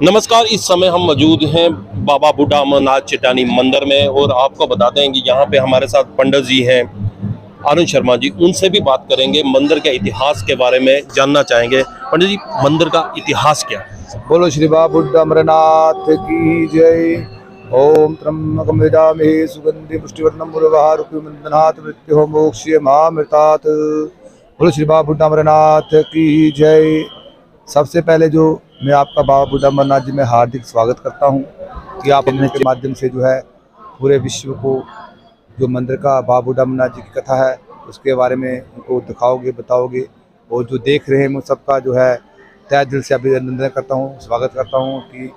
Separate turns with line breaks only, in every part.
नमस्कार। इस समय हम मौजूद हैं बाबा बूढ़ा अमरनाथ चट्टानी मंदिर में और आपको बताते हैं कि यहाँ पे हमारे साथ पंडित जी हैं अरुण शर्मा जी। उनसे भी बात करेंगे, मंदिर के इतिहास के बारे में जानना चाहेंगे। पंडित जी, मंदिर का इतिहास क्या है?
बोलो श्री बाबा बुद्ध अमरनाथ की जय। ओम त्र्यंबकं यजामहे सुगंधि पुष्टिवर्धनम उर्वारुकमिंदनाथ मृत्योः मोक्ष्य मामृतात्। बोलो श्री बाबा बुद्ध अमरनाथ की जय। सबसे पहले जो मैं आपका बाबा बुद्ध अमरनाथ जी में हार्दिक स्वागत करता हूँ कि आप अपने के माध्यम से जो है पूरे विश्व को जो मंदिर का बाबा बुद्ध अमरनाथ जी की कथा है उसके बारे में उनको दिखाओगे, बताओगे। और जो देख रहे हैं मैं सबका जो है तहे दिल से अभिनंदन करता हूँ, स्वागत करता हूँ कि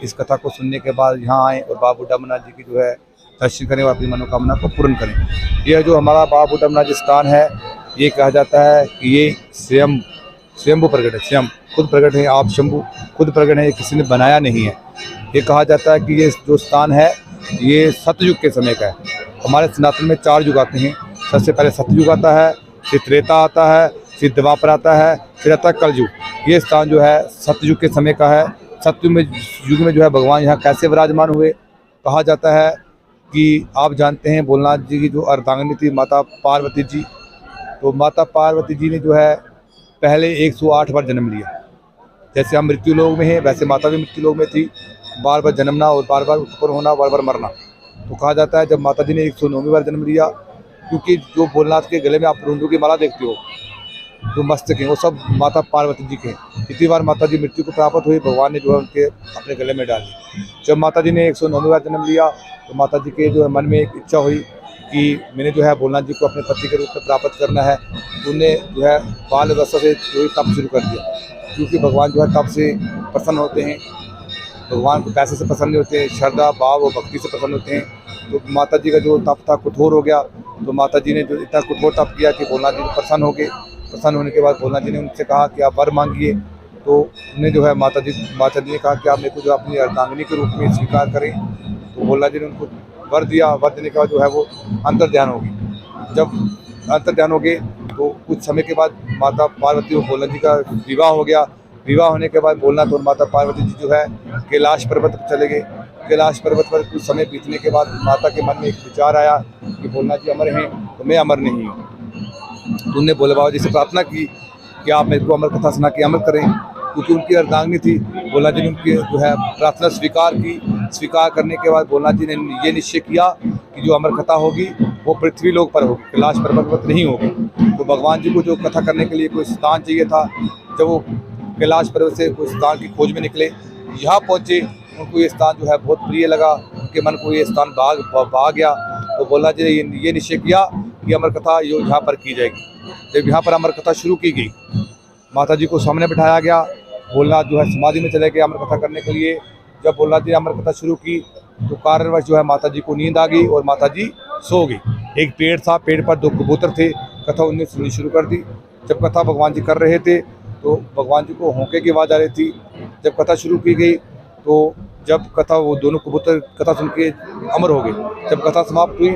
इस कथा को सुनने के बाद यहाँ आएँ और बाबा बुद्ध अमरनाथ जी की जो है दर्शन करें और अपनी मनोकामना को पूर्ण करें। यह जो हमारा बाबा बुद्ध अमरनाथ जी स्थान है, ये कहा जाता है कि ये स्वयंभू प्रकट है, स्वयं खुद प्रकट है। आप शंभू खुद प्रकट है, किसी ने बनाया नहीं है। ये कहा जाता है कि ये जो स्थान है ये सतयुग के समय का है। हमारे सनातन में 4 युग आते हैं। सबसे पहले सतयुग आता है, फिर त्रेता आता है, फिर द्वापर आता है, फिर आता है कलयुग। ये स्थान जो है सतयुग के समय का है। सतयुग में जो है भगवान यहाँ कैसे विराजमान हुए, कहा जाता है कि आप जानते हैं भोलेनाथ जी की जो अर्धांगिनी थी माता पार्वती जी, तो माता पार्वती जी ने जो है पहले 108 बार जन्म लिया। जैसे हम मृत्यु लोक में हैं वैसे माता भी मृत्यु लोक में थी, बार बार जन्मना और बार बार उत्पन्न होना, बार बार मरना। तो कहा जाता है जब माता जी ने 109वीं बार जन्म लिया, क्योंकि जो भोलेनाथ के गले में आप रुंडू की माला देखते हो, जो मस्तक हैं वो सब माता पार्वती जी के हैं। इतनी बार माता जी मृत्यु को प्राप्त हुई, भगवान ने जो है उनके अपने गले में डाल दी। जब माता जी ने 109वीं बार जन्म लिया तो माता जी के जो है मन में एक इच्छा हुई कि मैंने जो है भोलेनाथ जी को अपने पति के रूप में प्राप्त करना है। उन्हें जो है बाल अवस्था से जो है तप शुरू कर दिया, क्योंकि भगवान जो है तप से प्रसन्न होते हैं। भगवान को पैसे से पसंद नहीं होते हैं, श्रद्धा भाव और भक्ति से पसंद होते हैं। तो माता जी का जो तप था कठोर हो गया, तो माता जी ने जो इतना कठोर तप किया कि भोलेनाथ जी प्रसन्न हो गए। प्रसन्न होने के बाद भोलेनाथ जी ने उनसे कहा कि आप वर मांगिए। तो उन्हें जो है माता जी ने कहा कि आप मेरे को जो अपनी अर्धांगिनी के रूप में स्वीकार करें। तो भोलेनाथ जी ने उनको वर दिया। वर देने के बाद जो है वो अंतर ध्यान हो गई। जब अंतर ध्यान हो गए तो कुछ समय के बाद माता पार्वती और भोलेनाथ जी का विवाह हो गया। विवाह होने के बाद भोलेनाथ और माता पार्वती जी जो है कैलाश पर्वत पर चले गए। कैलाश पर्वत पर कुछ समय बीतने के बाद माता के मन में एक विचार आया कि भोलेनाथ जी अमर हैं तो मैं अमर नहीं हूँ। तो उन्होंने भोले बाबा जी से प्रार्थना की कि आप मेरे को अमर कथा सुना के अमर करें, क्योंकि उनकी अर्धांगिनी थी। भोलेनाथ जी ने उनकी जो है प्रार्थना स्वीकार की। स्वीकार करने के बाद भोलेनाथ जी ने ये निश्चय किया कि जो अमर कथा होगी वो पृथ्वी लोक पर होगी, कैलाश पर्वत पर नहीं होगी। तो भगवान जी को जो कथा करने के लिए कोई स्थान चाहिए था। जब वो कैलाश पर्वत से कोई स्थान की खोज में निकले, यहाँ पहुँचे, उनको ये स्थान जो है बहुत प्रिय लगा। उनके मन को ये स्थान भा गया। तो भोलेनाथ जी ने ये निश्चय किया कि अमर कथा यहाँ पर की जाएगी। जब यहाँ पर अमर कथा शुरू की गई, माता जी को सामने बिठाया गया। भोलेनाथ जो है समाधि में चले गए अमर कथा करने के लिए। जब भोलेनाथ जी ने अमर कथा शुरू की तो कारणवश जो है माता जी को नींद आ गई और माता जी सो गई। एक पेड़ था, पेड़ पर 2 कबूतर थे। कथा उन्हें सुननी शुरू कर दी। जब कथा भगवान जी कर रहे थे तो भगवान जी को होंके की आवाज़ आ रही थी। जब कथा शुरू की गई तो जब कथा वो दोनों कबूतर कथा सुन के अमर हो गए। जब कथा समाप्त हुई,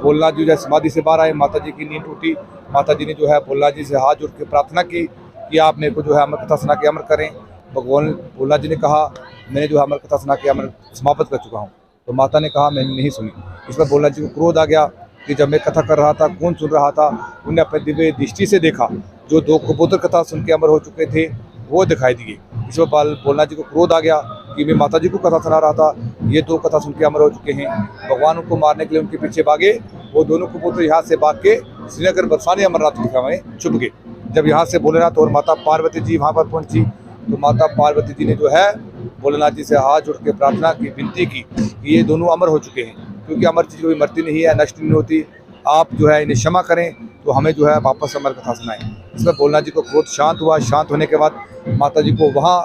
भोलेनाथ जी जो है समाधि से बाहर आए। माता जी की नींद टूटी। माता जी ने जो है भोलेनाथ जी से हाथ जोड़ के प्रार्थना की कि आप मेरे को जो है अमर कथा सुना के अमर करें। भोलेनाथ जी ने कहा मैंने जो है अमर कथा सुना के अमर समाप्त कर चुका हूँ। तो माता ने कहा मैंने नहीं सुनी। इस पर भोलेनाथ जी को क्रोध आ गया कि जब मैं कथा कर रहा था कौन सुन रहा था। उन्हें अपने दिव्य दृष्टि से देखा, जो 2 कबूतर कथा सुन के अमर हो चुके थे वो दिखाई दिए। इस पर भोलेनाथ जी को क्रोध आ गया कि मैं माता जी को कथा सुना रहा था, ये 2 कथा सुन के अमर हो चुके हैं। भगवान उनको मारने के लिए उनके पीछे भागे। वो दोनों कबूतर यहाँ से भाग के श्रीनगर बरसाने अमरनाथ गुफा में छुप गए। जब यहाँ से भोलेनाथ और माता पार्वती जी वहाँ पर पहुँची तो माता पार्वती जी ने जो है भोलेनाथ जी से हाथ जोड़ के प्रार्थना की, विनती की कि ये दोनों अमर हो चुके हैं, क्योंकि अमर चीज़ कोई मरती नहीं है, नष्ट नहीं होती। आप जो है इन्हें क्षमा करें तो हमें जो है वापस अमर कथा सुनाएं। इसमें भोलेनाथ जी को क्रोध शांत हुआ। शांत होने के बाद माता जी को वहाँ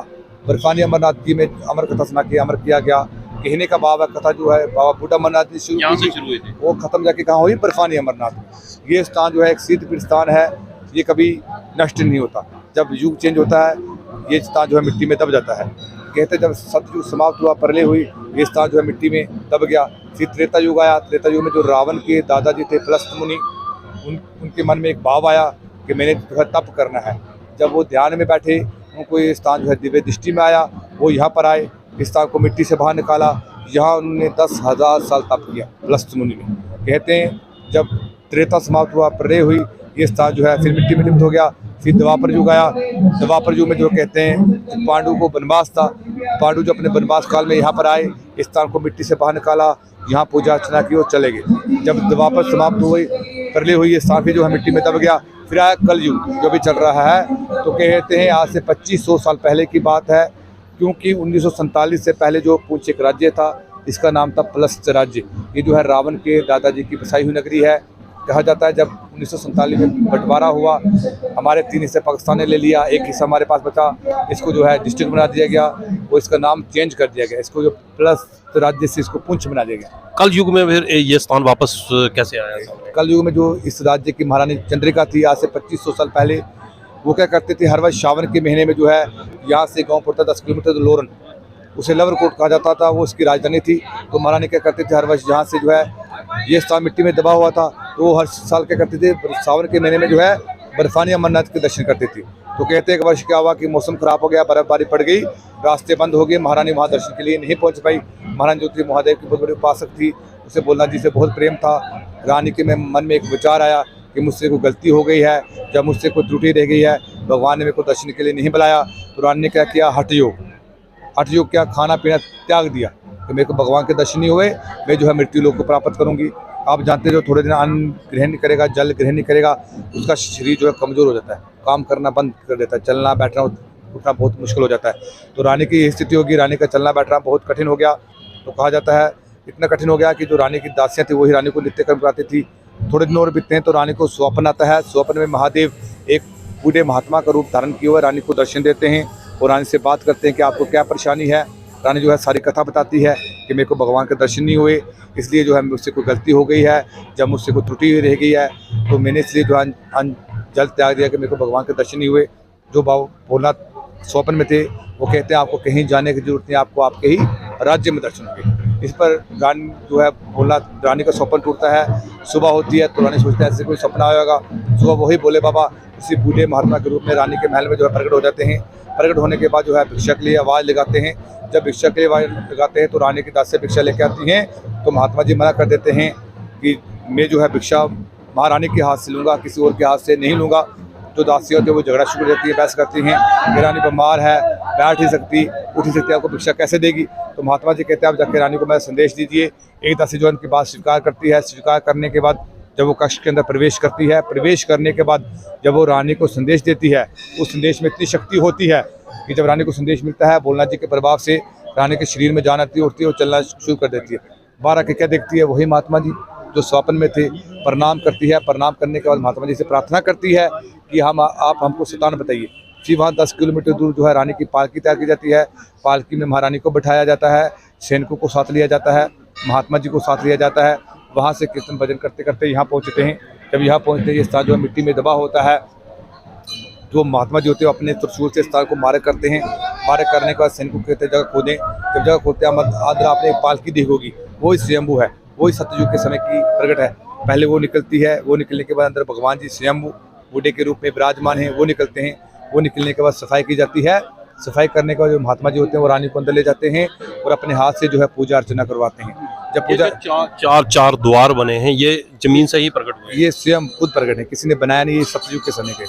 बर्फानी अमरनाथ जी में अमर कथा सुना के अमर किया गया। कहने का भाव है कथा जो है बाबा बुद्ध अमरनाथ जी शुरू हुई थी, वो खत्म जाके कहाँ हुई, बर्फानी अमरनाथ। ये स्थान जो है एक सिद्ध पीठ स्थान है, ये कभी नष्ट नहीं होता। जब युग चेंज होता है ये स्थान जो है मिट्टी में दब जाता है। कहते जब सतयुग समाप्त हुआ, प्रलय हुई, ये स्थान जो है मिट्टी में दब गया। फिर त्रेता युग आया। त्रेता युग में जो रावण के दादाजी थे पुलस्त मुनि, उनके मन में एक भाव आया कि मैंने जो है तप करना है। जब वो ध्यान में बैठे उनको ये स्थान जो है दिव्य दृष्टि में आया। वो यहाँ पर आए। इस स्थान को मिट्टी से बाहर निकाला। यहाँ उन्होंने 10,000 साल तप किया पुलस्त मुनि ने। कहते हैं जब त्रेता समाप्त हुआ, प्रलय हुई, ये स्थान जो है फिर मिट्टी में लिप्त हो गया। फिर द्वापर युग आया। द्वापर युग में जो कहते हैं पांडु को वनवास था, पांडु जो अपने वनवास काल में यहाँ पर आए, इस स्थान को मिट्टी से बाहर निकाला, यहाँ पूजा अर्चना की और चले गए। जब द्वापर समाप्त हुई, प्रलय हुई, ये स्थान फिर जो है मिट्टी में दब गया। फिर आया कल युग जो भी चल रहा है। तो कहते हैं आज से 2500 साल पहले की बात है, क्योंकि 1947 से पहले जो पुंछ एक राज्य था, इसका नाम था पलस्त राज्य। ये जो है रावण के दादाजी की बसाई हुई नगरी है। कहा जाता है जब 1947 में बंटवारा हुआ, हमारे 3 हिस्से पाकिस्तान ने ले लिया, एक हिस्सा हमारे पास बचा, इसको जो है डिस्ट्रिक्ट बना दिया गया, वो इसका नाम चेंज कर दिया गया, इसको जो पलस्त राज्य से इसको पुंछ बना दिया गया।
कल युग में फिर ये स्थान वापस कैसे आया?
कल युग में जो इस राज्य की महारानी चंद्रिका थी, आज से 2500 साल पहले, वो क्या करते थे, हर वर्ष सावन के महीने में जो है यहाँ से गाँव पड़ता 10 किलोमीटर, तो लोरन, उसे लवरकोट कहा जाता था, वो उसकी राजधानी थी। तो महारानी क्या करते थे, हर वर्ष जहाँ से जो है ये स्थान मिट्टी में दबा हुआ था, तो वो हर साल क्या करते थे, सावन के महीने में जो है बर्फानी अमरनाथ के दर्शन करते थे। तो कहते हैं एक वर्ष क्या हुआ कि मौसम खराब हो गया, बर्फबारी पड़ गई, रास्ते बंद हो गए, महारानी वहाँ दर्शन के लिए नहीं पहुँच पाई। महारानी जो थी महादेव की बहुत बड़ी उपासक थी, उसे भोलेनाथ जी से बहुत प्रेम था। रानी के मन में एक विचार आया कि मुझसे कोई गलती हो गई है, जब मुझसे कोई त्रुटि रह गई है, भगवान ने मेरे को दर्शन के लिए नहीं बुलाया। तो रानी ने क्या किया, हठ योग क्या, खाना पीना त्याग दिया कि मेरे को भगवान के दर्शन नहीं हुए, मैं जो है मृत्यु लोक को प्राप्त करूंगी। आप जानते हो जो थोड़े दिन अन्न ग्रहण नहीं करेगा, जल ग्रहण नहीं करेगा, उसका शरीर जो है कमज़ोर हो जाता है, काम करना बंद कर देता है, चलना बैठना उठना बहुत मुश्किल हो जाता है। तो रानी की यही स्थिति होगी, रानी का चलना बैठना बहुत कठिन हो गया। तो कहा जाता है इतना कठिन हो गया कि जो रानी की दासियाँ थी वही रानी को नित्य कर्म कराती थी। थोड़े दिन और बीतते हैं तो रानी को स्वप्न आता है। स्वप्न में महादेव एक बूढ़े महात्मा का रूप धारण किए हुए रानी को दर्शन देते हैं और रानी से बात करते हैं कि आपको क्या परेशानी है। रानी जो है सारी कथा बताती है कि मेरे को भगवान के दर्शन नहीं हुए, इसलिए जो है मुझसे कोई गलती हो गई है, जब मुझसे कोई त्रुटि रह गई है तो मैंने इसलिए जो है जल त्याग दिया कि मेरे को भगवान के दर्शन नहीं हुए। जो भोलेनाथ स्वप्न में थे वो कहते हैं आपको कहीं जाने की जरूरत नहीं, आपको आपके ही राज्य में दर्शन होंगे। इस पर रानी जो है भोलेनाथ, रानी का स्वप्न टूटता है। सुबह होती है तो रानी सोचता है ऐसे कोई सपना आया होगा। सुबह वही भोले बाबा किसी बूढ़े महात्मा के रूप में रानी के महल में जो है प्रकट हो जाते हैं। प्रकट होने के बाद जो है भिक्षा के लिए आवाज़ लगाते हैं। जब भिक्षा के लिए आवाज़ लगाते हैं तो रानी की दास से भिक्षा लेके आती हैं, तो महात्मा जी मना कर देते हैं कि मैं जो है भिक्षा महारानी के हाथ से लूँगा, किसी और के हाथ से नहीं लूँगा। जो दासी होती है वो झगड़ा शुरू करती है, बहस करती हैं कि रानी बीमार है, बैठ ही सकती, उठ ही सकती, आपको भिक्षा कैसे देगी। तो महात्मा जी कहते हैं आप जाके रानी को मेरा संदेश दीजिए। एक दासी जो उनकी बात स्वीकार करती है। स्वीकार करने के बाद जब वो कक्ष के अंदर प्रवेश करती है, प्रवेश करने के बाद जब वो रानी को संदेश देती है, उस संदेश में इतनी शक्ति होती है कि जब रानी को संदेश मिलता है, भोलेनाथ जी के प्रभाव से रानी के शरीर में जान आती है, उठती है और चलना शुरू कर देती है। बाहर के क्या देखती है, वही महात्मा जी जो स्वप्न में थे। प्रणाम करती है। प्रणाम करने के बाद महात्मा जी से प्रार्थना करती है कि आप हमको स्थान बताइए। फिर वहाँ 10 किलोमीटर दूर जो है रानी की पालकी तैयार की जाती है। पालकी में महारानी को बिठाया जाता है, सैनिकों को साथ लिया जाता है, महात्मा जी को साथ लिया जाता है। वहाँ से कीर्तन भजन करते करते यहाँ पहुँचते हैं। जब यहाँ पहुँचते हैं, ये स्थान जो है मिट्टी में दबा होता है। जो महात्मा जी होते हैं अपने त्रिशूल से स्थान को मारे करते हैं। मारे करने के बाद सैनिकों को कहते हैं जगह खोदें। जब जगह खोदते हैं आदर आपने एक पालकी देखोगी, वही स्वयंभू है, वही सतयुग के समय की प्रकट है। पहले वो निकलती है, वो निकलने के बाद अंदर भगवान जी स्वयंभू बूढ़े के रूप में विराजमान हैं, वो निकलते हैं। वो निकलने के बाद सफाई की जाती है। सफाई करने के बाद जो महात्मा जी होते हैं वो रानी को अंदर ले जाते हैं और अपने हाथ से जो है पूजा अर्चना करवाते हैं। जब पूजा
चार द्वार बने हैं, ये जमीन से ही प्रकट हुए?
ये स्वयं खुद प्रकट है, किसी ने बनाया नहीं, ये सतयुग के समय के।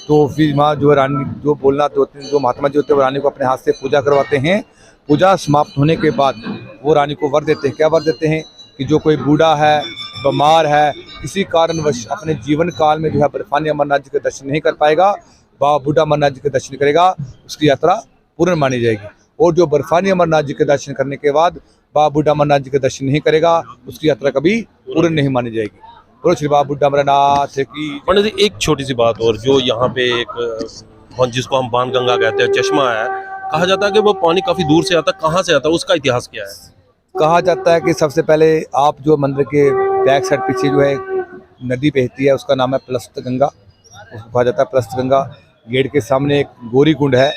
तो फिर वहाँ जो है रानी जो भोलेनाथ होते हैं, जो महात्मा जी होते हैं वो रानी को अपने हाथ से पूजा करवाते हैं। पूजा समाप्त होने के बाद वो रानी को वर देते हैं। क्या वर देते हैं कि जो कोई बूढ़ा है, बीमार है, किसी कारणवश अपने जीवन काल में जो है बर्फानी अमरनाथ जी के दर्शन नहीं कर पाएगा, बाबा बूढ़ा अमरनाथ जी के दर्शन करेगा, उसकी यात्रा पूर्ण मानी जाएगी। और जो बर्फानी अमरनाथ जी के दर्शन करने के बाद बाबा बूढ़ा अमरनाथ जी के दर्शन नहीं करेगा, उसकी यात्रा कभी पूर्ण नहीं मानी जाएगी। बोलो श्री बाबा बूढ़ा अमरनाथ की।
पंडित जी एक छोटी सी बात और, जो यहाँ पे एक जिसको हम बाणगंगा कहते हैं, चश्मा है, कहा जाता है कि वो पानी काफी दूर से आता है, कहाँ से आता है, उसका इतिहास क्या है?
कहा जाता है कि सबसे पहले आप जो मंदिर के बैक साइड पीछे जो है नदी बहती है, उसका नाम है पलस्त गंगा। उसको कहा जाता है पलस्त गंगा। गेट के सामने एक गौरी कुंड है।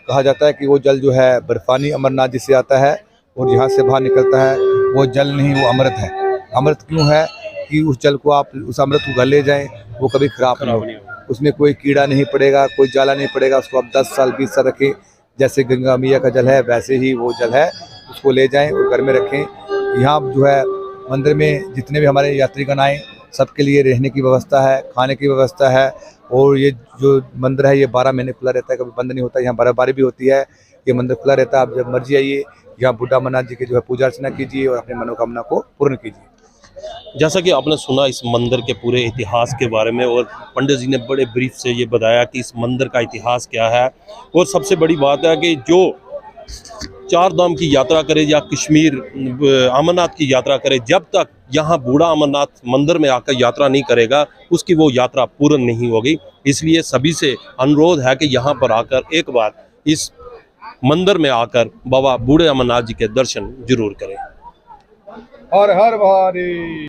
कहा जाता है कि वो जल जो है बर्फानी अमरनाथ जी से आता है और यहाँ से बाहर निकलता है। वो जल नहीं, वो अमृत है। अमृत क्यों है कि उस जल को आप उस अमृत को घर ले जाएं, वो कभी खराब नहीं हो, उसमें कोई कीड़ा नहीं पड़ेगा, कोई जाला नहीं पड़ेगा। उसको आप 10 साल 20 साल रखें, जैसे गंगा मैया का जल है वैसे ही वो जल है, उसको ले जाएं और घर में रखें। यहाँ जो है मंदिर में जितने भी हमारे यात्रीगण आए सबके लिए रहने की व्यवस्था है, खाने की व्यवस्था है। और ये जो मंदिर है ये 12 महीने खुला रहता है, कभी बंद नहीं होता। यहाँ बर्फबारी भी होती है, ये मंदिर खुला रहता है। आप जब मर्जी आइए, यहाँ बुड्ढा अमरनाथ जी की जो है पूजा अर्चना कीजिए और अपनी मनोकामना को पूर्ण कीजिए।
जैसा कि आपने सुना इस मंदिर के पूरे इतिहास के बारे में, और पंडित जी ने बड़े ब्रीफ से ये बताया कि इस मंदिर का इतिहास क्या है। और सबसे बड़ी बात है कि जो 4 धाम की यात्रा करे या कश्मीर अमरनाथ की यात्रा करे, जब तक यहाँ बूढ़ा अमरनाथ मंदिर में आकर यात्रा नहीं करेगा उसकी वो यात्रा पूर्ण नहीं होगी। इसलिए सभी से अनुरोध है कि यहाँ पर आकर एक बार इस मंदिर में आकर बाबा बूढ़े अमरनाथ जी के दर्शन जरूर करें।
हर हर महादेव।